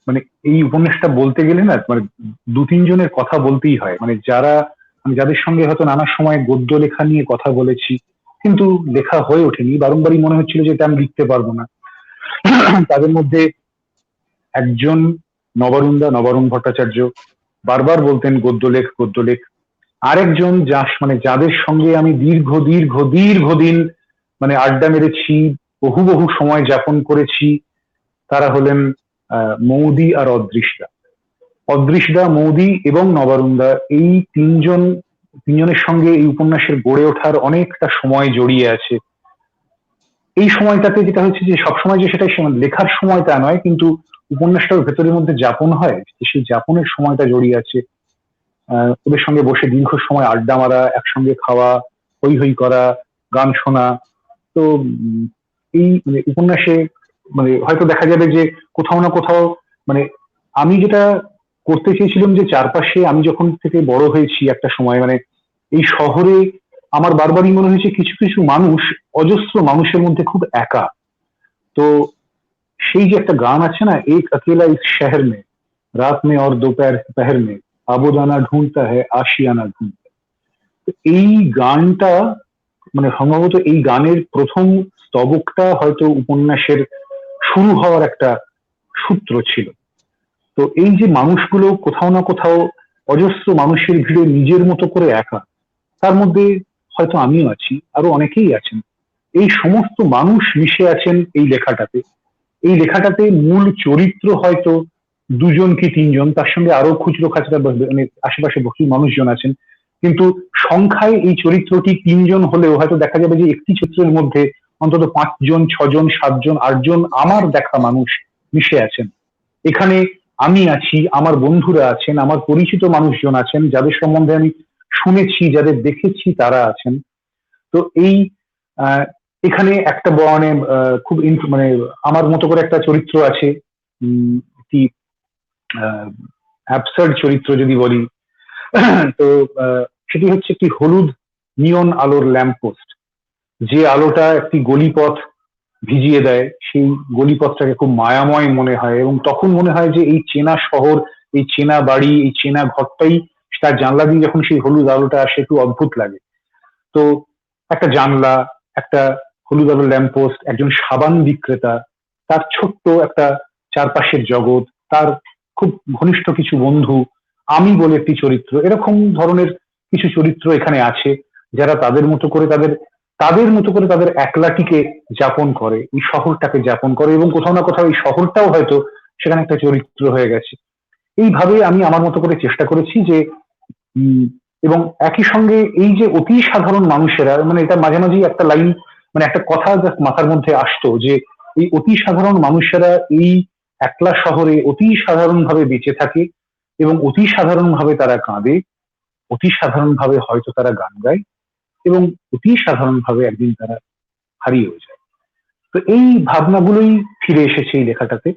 মানে এই উপন্যাসটা বলতে গেলে না, মানে দু তিনজনের কথা বলতেই হয়, মানে যারা আমি যাদের সঙ্গে হয়তো নানা সময় গদ্য লেখা নিয়ে কথা বলেছি, কিন্তু লেখা হয়ে ওঠেনি, বারংবারই মনে হচ্ছিল যে এটা আমি লিখতে পারবো না। তাদের মধ্যে একজন নবারুণ ভট্টাচার্য, বারবার বলতেন গদ্যলেখ গদ্যলেখ। আরেকজন যাদের সঙ্গে আমি দীর্ঘদিন মানে আড্ডা মেরেছি, বহু সময় যাপন করেছি, তারা হলেন মৌদি আর অদৃশদা, মৌদি এবং নবারুণদা। এই তিনজনের সঙ্গে এই উপন্যাসের গড়ে ওঠার অনেকটা সময় জড়িয়ে আছে। এই সময়টাতে যেটা হচ্ছে যে সবসময় যে সেটা লেখার সময়টা নয়, কিন্তু উপন্যাসটার ভেতরের মধ্যে যাপন হয়, সেই যাপনের সময়টা জড়িয়ে আছে। ওদের সঙ্গে বসে দীর্ঘ সময় আড্ডা মারা, একসঙ্গে খাওয়া, হই হই করা, গান শোনা। তো এই মানে উপন্যাসে মানে হয়তো দেখা যাবে যে কোথাও না কোথাও মানে আমি যেটা করতে চেয়েছিলাম, যে চারপাশে আমি যখন থেকে বড় হয়েছি একটা সময়, মানে এই শহরে আমার বারবারই মনে হয়েছে কিছু কিছু মানুষ অজস্র মানুষের মধ্যে খুব একা। তো সেই যে একটা গান আছে না, এক अकेला इस शहर में रात में और दोपहर में আবুদানা ঢুঁড়তা হ্যায় আশিয়ানা ঢুঁড়তা। এই গানটা মানে সম্ভবত এই গানের প্রথম স্তবকটা হয়তো উপন্যাসের শুরু হওয়ার একটা সূত্র ছিল। তো এই যে মানুষগুলো কোথাও না কোথাও অজস্র মানুষের ভিড়ে নিজের মতো করে একা, তার মধ্যে হয়তো আমিও আছি, আরো অনেকেই আছেন। এই সমস্ত মানুষ মিশে আছেন এই লেখাটাতে। এই লেখাটাতে মূল চরিত্র হয়তো দুজন কি তিনজন, তার সঙ্গে আরো খুচরো খাচরা মানে আশেপাশে বহু মানুষজন আছেন, কিন্তু সংখ্যায় এই চরিত্রটি তিনজন হলেও হয়তো দেখা যাবে যে একটি চিত্রের মধ্যে অন্তত 5 জন 6 জন 7 জন 8 জন আমার দেখা মানুষ মিশে আছেন। এখানে আমি আছি, আমার বন্ধুরা আছেন, আমার পরিচিত মানুষজন আছেন, যাদের সম্বন্ধে আমি শুনেছি, যাদের দেখেছি তারা আছেন। তো এই এখানে একটা মানে খুব মানে আমার মতো করে একটা চরিত্র আছে, কি অ্যাবসার্ড চরিত্র যদি বলি। তো সেটি হচ্ছে একটি হলুদ নিয়ন আলোর ল্যাম্পপোস্ট, যে আলোটা একটি গলিপথ ভিজিয়ে দেয়। সেই গলিপথটাকে খুব মায়াময় মনে হয়, এবং তখন মনে হয় যে এই চেনা শহর, এই চেনা বাড়ি, এই চেনা ঘরটাই, তার জানলা দিয়ে যখন সেই হলুদ আলোটা আসে একটু অদ্ভুত লাগে। তো একটা জানলা, একটা হলুদ আলোর ল্যাম্পপোস্ট, একজন সাবান বিক্রেতা, তার ছোট্ট একটা চারপাশের জগৎ, তার খুব ঘনিষ্ঠ কিছু বন্ধু, আমি বলে একটি চরিত্র, এরকম ধরনের কিছু চরিত্র এখানে আছে, যারা তাদের মতো করে তাদের মতো করে তাদের একলাটিকে যাপন করে, এই শহরটাকে যাপন করে, এবং কোথাও না কোথাও এই শহরটাও হয়তো সেখানে একটা চরিত্র হয়ে গেছে। এইভাবে আমি আমার মতো করে চেষ্টা করেছি যে এবং একই সঙ্গে এই যে অতি সাধারণ মানুষেরা, মানে এটা মাঝে মাঝেই একটা লাইন, মানে একটা কথা জাস্ট মাথার মধ্যে আসতো যে এই অতি সাধারণ মানুষেরা এই একলা শহরে অতি সাধারণ ভাবে বেঁচে থাকে এবং অতি সাধারণ ভাবে তারা কাঁদে, অতি সাধারণ ভাবে হয়তো তারা গান গায় এবং অতি সাধারণ ভাবে একদিন তারা হারিয়েও যায়। তো এই ভাবনাগুলোই ফিরে এসেছে এই লেখাটাতে।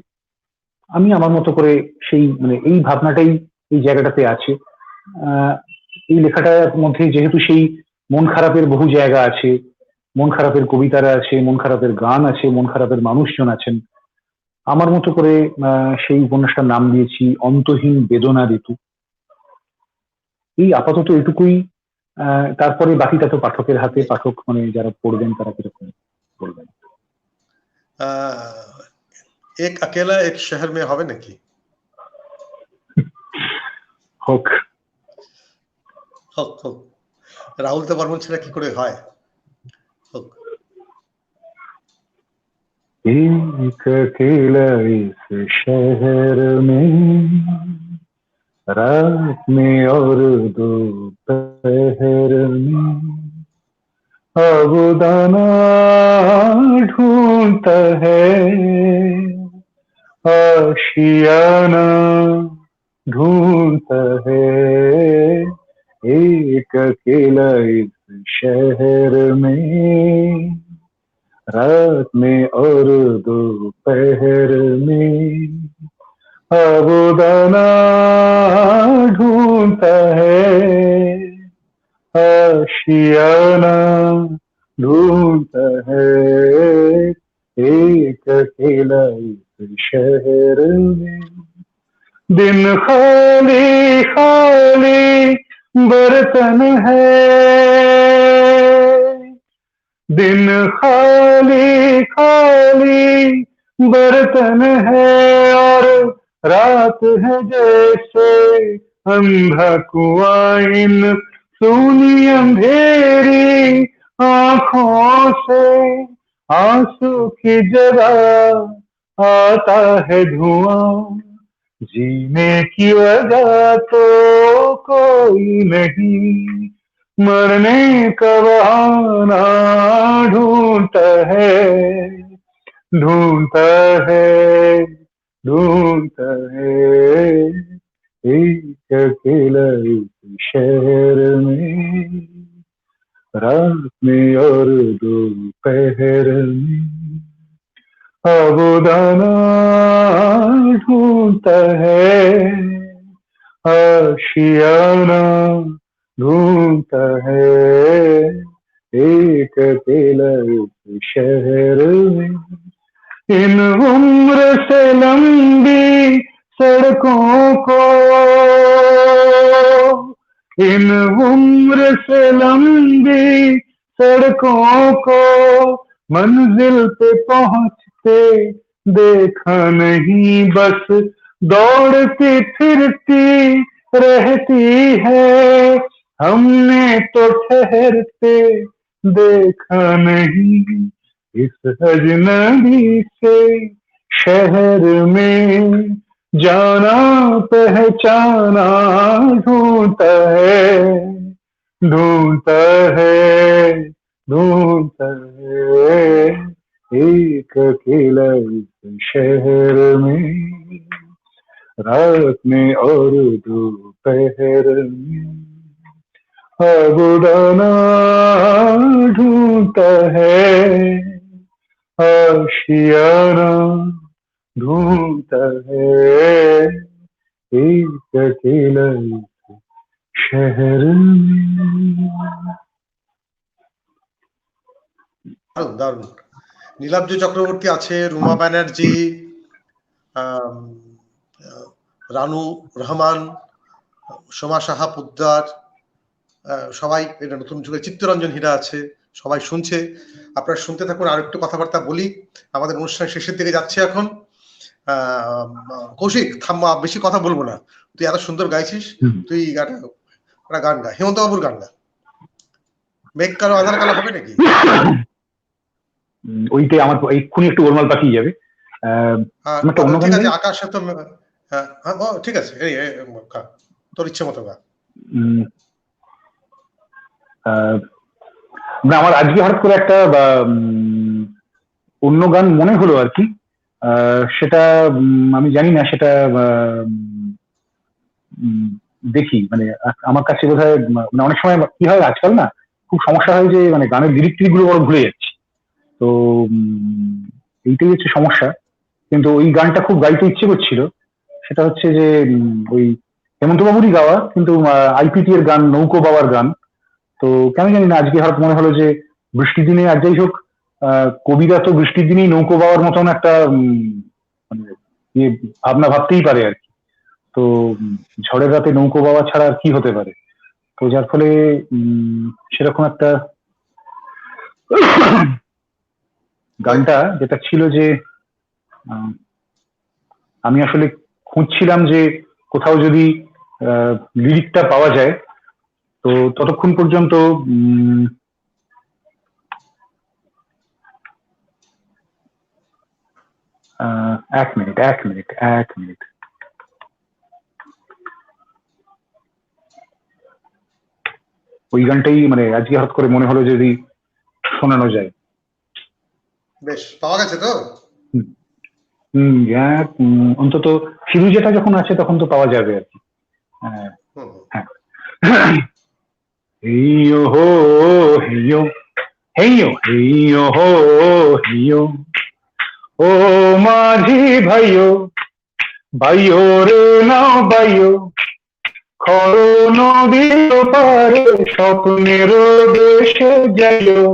আমি আমার মতো করে সেই মানে এই ভাবনাটাই এই জায়গাটাতে আছে। এই লেখাটার মধ্যে যেহেতু সেই মন খারাপের বহু জায়গা আছে, মন খারাপের কবিতারা আছে, মন খারাপের গান আছে, মন খারাপের মানুষজন আছেন, আমার মতো করে সেই উপন্যাসটার নাম দিয়েছি অন্তহীন বেদনা ঋতু। এই আপাতত এটুকুই। তারপরে বাকিটা তো পাঠকের হাতে, পাঠক মানে যারা পড়বেন তারা কিরকম বলবেন। এক আকেলা এক শহর মে হবে নাকি? হোক হোক হোক, রাহুল তো বর্মন ছাড়া কি করে হয়? হোক। एक अकेला इस शहर में, रात में और दोपहर में, अब दाना ढूंढता है, आशियाना ढूंढता है, एक अकेला इस शहर में, रात में और दोपहर में, अब दाना ढूंढता है, आशियाना ढूंढता है, एक अकेला इस शहर में। दिन खाली खाली बर्तन है, दिन खाली खाली बर्तन है, और रात है जैसे अंधा कुआं, इन सूनी अंधेरी आंखों से आंसू की जरा आता है धुआं, जीने की वजह तो कोई नहीं, मरने का बहाना ढूंढता है, ढूंढता है, ढूंढता है, एक अकेला इस शहर में, रात में और दोपहर में, अब दाना ढूंढता है, आशियाना ढूंढता है, एक अकेला इस शहर में। इन उम्र से लंबी सड़कों को, इन उम्र से लंबी सड़कों को, मंजिल पे पहुंचते देखा नहीं, बस दौड़ती फिरती रहती है, हमने तो ठहरते देखा नहीं, इस अजनबी से शहर में, जाना पहचाना ढूंढता है, ढूंढता है, ढूंढता है, एक अकेला इस शहर में, रात में और दोपहर में, अब दाना ढूंढता है, आशियाना ढूंढता है, एक अकेला इस शहर में। দারুণ। নীলাব্জ চক্রবর্তী আছে, রুমা ব্যানার্জি, রানু রহমান, সোমা সাহা পোদ্দার, সবাই এটা নতুন যুগে, চিত্তরঞ্জন হীরা আছে, সবাই শুনছে। আপনারা শুনতে থাকুন, আর একটু কথাবার্তা বলি, আমাদের অনুষ্ঠান শেষের দিকে যাচ্ছে এখন। কৌশিক থাম্মা, বেশি কথা বলবো না, তুই এত সুন্দর গাইছিস, তুই একটা গান গা, হেমন্ত বাবুর গান গা। মেঘ কালো আধার কালো হবে নাকি? ওইটাই আমার এক্ষুনি একটু গোলমাল পাকিয়ে যাবে। একটা অন্য গান ঠিক আছে, গাই? আকাশে তো ঠিক আছে, তোর ইচ্ছে মতো গা। না, আমার আজকে হঠাৎ করে একটা অন্য গান মনে হলো আর কি। সেটা আমি জানি না, সেটা দেখি, মানে আমার কাছে বোধ হয়, মানে অনেক সময় কি হয় আজকাল না, খুব সমস্যা হয় যে মানে গানের লিরিক টিরিক গুলো বড় ভুলে যাচ্ছি। তো এইটাই হচ্ছে সমস্যা। কিন্তু ওই গানটা খুব গাইতে ইচ্ছে করছিল। সেটা হচ্ছে যে ওই হেমন্ত বাবুরই গাওয়া, কিন্তু আইপিটি এর গান, নৌকো বাবার গান। তো কেন জানি না আজকে হঠাৎ মনে হলো যে বৃষ্টির দিনে, আর যাই হোক কবিরা তো বৃষ্টির দিনেই নৌকো বাবার মতন একটা মানে ভাবনা ভাবতেই পারে আর কি। তো ঝড়ের রাতে নৌকো বাবা ছাড়া আর কি হতে পারে। তো যার ফলে সেরকম একটা গানটা যেটা ছিল যে আমি আসলে খুঁজছিলাম যে কোথাও যদি লিরিকটা পাওয়া যায়। তো ততক্ষণ পর্যন্ত এক মিনিট। ওই গানটাই মানে আজকে হঠাৎ করে মনে হলো যদি শোনানো যায়। বেশ, পাওয়া গেছে তো? অন্তত ফিরুজাটা যখন আছে তখন তো পাওয়া যাবে আর কি। হ্যাঁ। হেইয়ো হো হেইয়ো, হেইয়ো হেইয়ো হো হেইয়ো, ও মাঝি ভাইয়ো, ভাইয়ো রে নাও ভাইয়ো, খর নদীর পারে স্বপ্নের দেশে যাইও।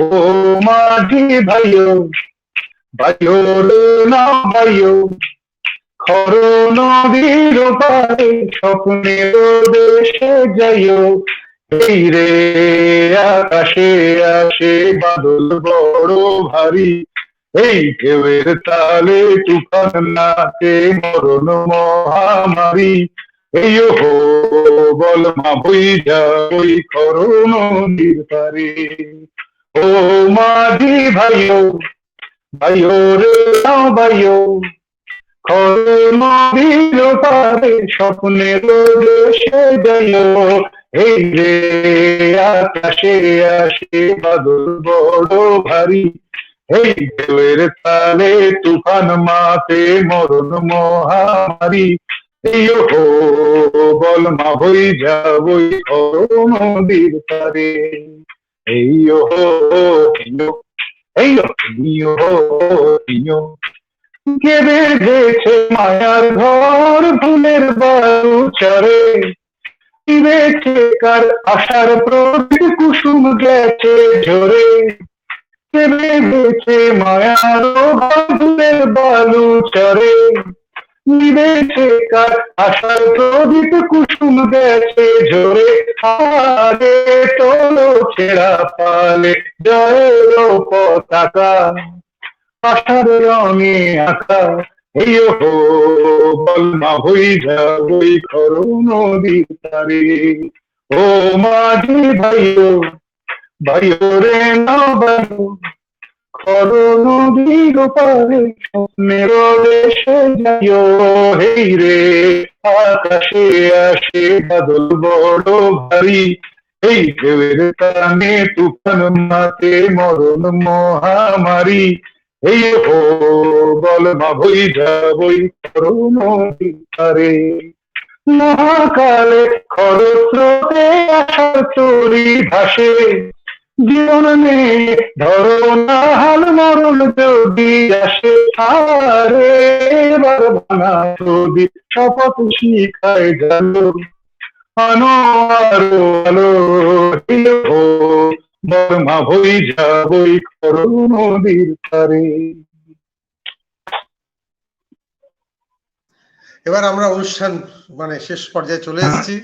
ও মাঝি ভাইয়ো, ভাইয়ো রে নাও ভাইয়ো, খর নদীর পারে স্বপ্নের দেশে যাইও। এই রে আকাশে আসে বাদল বড় ভারী, এই ঢেউয়ের তালে তুফান নাচে মরণ মহামারী। এই হো বল মা বইয়া ওই খর নদীর পারে। ও মাঝি ভাইয়ো, ভাইয়ো রে নাও ভাইয়ো, খর নদীর পারে স্বপ্নের দেশে যাইও। এই রে আকাশে আসে বাদল বড় ভারী, এই ঢেউয়ের তালে তুফান মাতে মরণ মহামারী। এই হো বল মা বই যাবই খর নদীর পারে। এই হো হেইয়ো হেইয়ো, কে বেঁধেছে মায়ার ঘর ফুলের বালু চরে, বেঁচে কার আশার প্রদীপ কুসুম গেছে ঝরে। কে বেঁধেছে মায়ার ঘর ফুলের বালু চরে, বেঁচে কার আশার প্রদীপ কুসুম গেছে ঝরে। আরে তোলো ছেঁড়া পালে জয়ের পতাকা, আশার রঙে আঁকা। এই হো বল মা হই যাবই খর নদীর তারে। ও মাঝি ভাইয়ো, ভাইয়ো রে না ভাইয়ো, খর নদীর পারে স্বপ্নের দেশে যাইও। হেই রে আকাশে আসে বাদল বড় ভারী, এই ঢেউয়ের টানে তুফান মাতে মরণ মহামারী। এই হো বল মা বই যাবই খর নদীর পারে। মহাকালে খরস্রোতে আশার তরি ভাসে, জীবন নিয়ে ধরো না হাল মরণ যদি আসে। আরে এবার ভাঙা ছবি শপথ শিখায় গেল, আনো আরো আলো। হো বর্মা বই যাবই খর নদীর পারে। এবার আমরা অনুষ্ঠান মানে শেষ পর্যায়ে চলে এসেছি।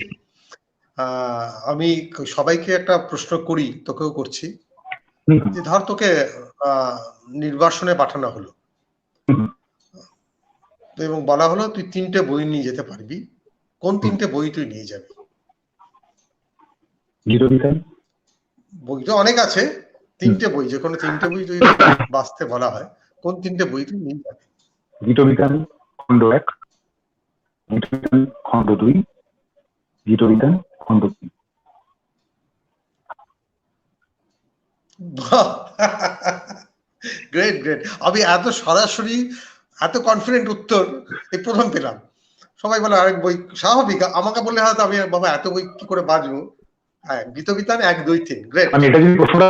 আমি সবাইকে একটা প্রশ্ন করি, তোকেও করছি, যে ধর তোকে নির্বাসনে পাঠানো হলো এবং বলা হলো তুই 3টে বই নিয়ে যেতে পারবি, কোন 3টে বই তুই নিয়ে যাবি? বই তো অনেক আছে, 3টে বই, যে কোনো 3টে বই যদি বাঁচতে বলা হয়, কোন 3টে বই তুমি নিয়ে যাবে? গীতবিতান খণ্ড 1, গীতবিতান খণ্ড 2, গীতবিতান খণ্ড 3। Great great. আমি এত সরাসরি এত কনফিডেন্ট উত্তর এই প্রথম পেলাম। সবাই বলে আরেক বই, স্বাভাবিক। আমাকে বললে হয়তো আমি বাবা এত বই কি করে বাঁচবো। হ্যাঁ, গীতবিতান 1, 2, 3। গ্রেট। আমি এটা যদি প্রশ্নটা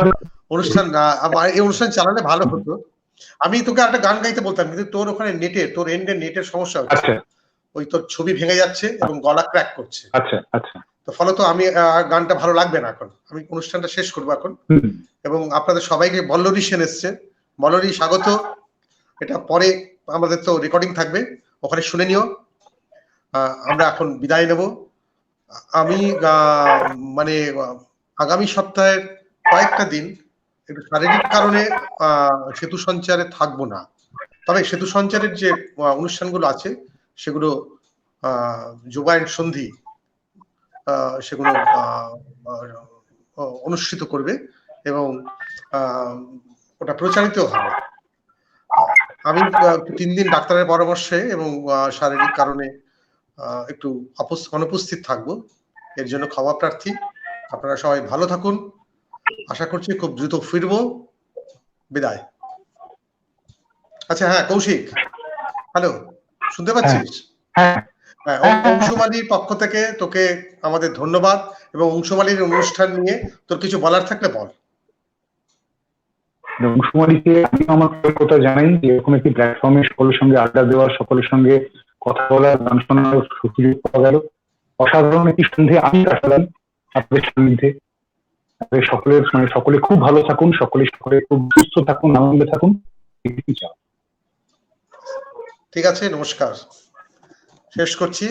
অনুষ্ঠান আমার এই অনুষ্ঠান চালালে ভালো হতো। আমি তোকে একটা গান গাইতে বলতাম, কিন্তু তোর ওখানে তোর এন্ডে নেটের সমস্যা হচ্ছে। আচ্ছা ওই তোর ছবি ভেঙে যাচ্ছে এবং গলা ক্র্যাক করছে। আচ্ছা আচ্ছা। তো ফলত আমি গানটা ভালো লাগবে না এখন। আমি অনুষ্ঠানটা শেষ করবো এখন। এবং আপনাদের সবাইকে, বল্লরী সেন এসছে, বল্লরী স্বাগত। এটা পরে আমাদের তো রেকর্ডিং থাকবে, ওখানে শুনে নিও। আমরা এখন বিদায় নেব। আমি মানে আগামী সপ্তাহের কয়েকটা দিন একটু শারীরিক কারণে সেতু সঞ্চারে থাকবো না। তবে সেতু সঞ্চারের যে অনুষ্ঠানগুলো আছে সেগুলো যোগা এন্ড সন্ধি সেগুলো অনুষ্ঠিত করবে এবং ওটা প্রচারিত হবে। আমি 3 দিন ডাক্তারের পরামর্শে এবং শারীরিক কারণে একটু অনুপস্থিত থাকবো, এর জন্য ক্ষমা প্রার্থী। আপনারা সবাই ভালো থাকুন, আশা করছি খুব দ্রুত ফিরবো। বিদায়। আচ্ছা হ্যাঁ কৌশিক, হ্যালো, শুনতে পাচ্ছিস? হ্যাঁ, অংশুমালীর পক্ষ থেকে তোকে আমাদের ধন্যবাদ, এবং অংশুমালীর অনুষ্ঠান নিয়ে তোর কিছু বলার থাকলে বল। অংশুমালীকে আমি আমার কথা জানাই যে এরকম একটি প্ল্যাটফর্মে সকলের সঙ্গে আড্ডা দেওয়ার, সকলের সঙ্গে কথা বলার, গান শোনার সুযোগ পাওয়া গেল। অসাধারণ একটি সন্ধে আমি কাটালাম আপনাদের সান্নিধ্যে। সকলের সকলে খুব ভালো থাকুন, সকলে খুব সুস্থ থাকুন, আনন্দে থাকুন। ঠিক আছে, নমস্কার, শেষ করছি।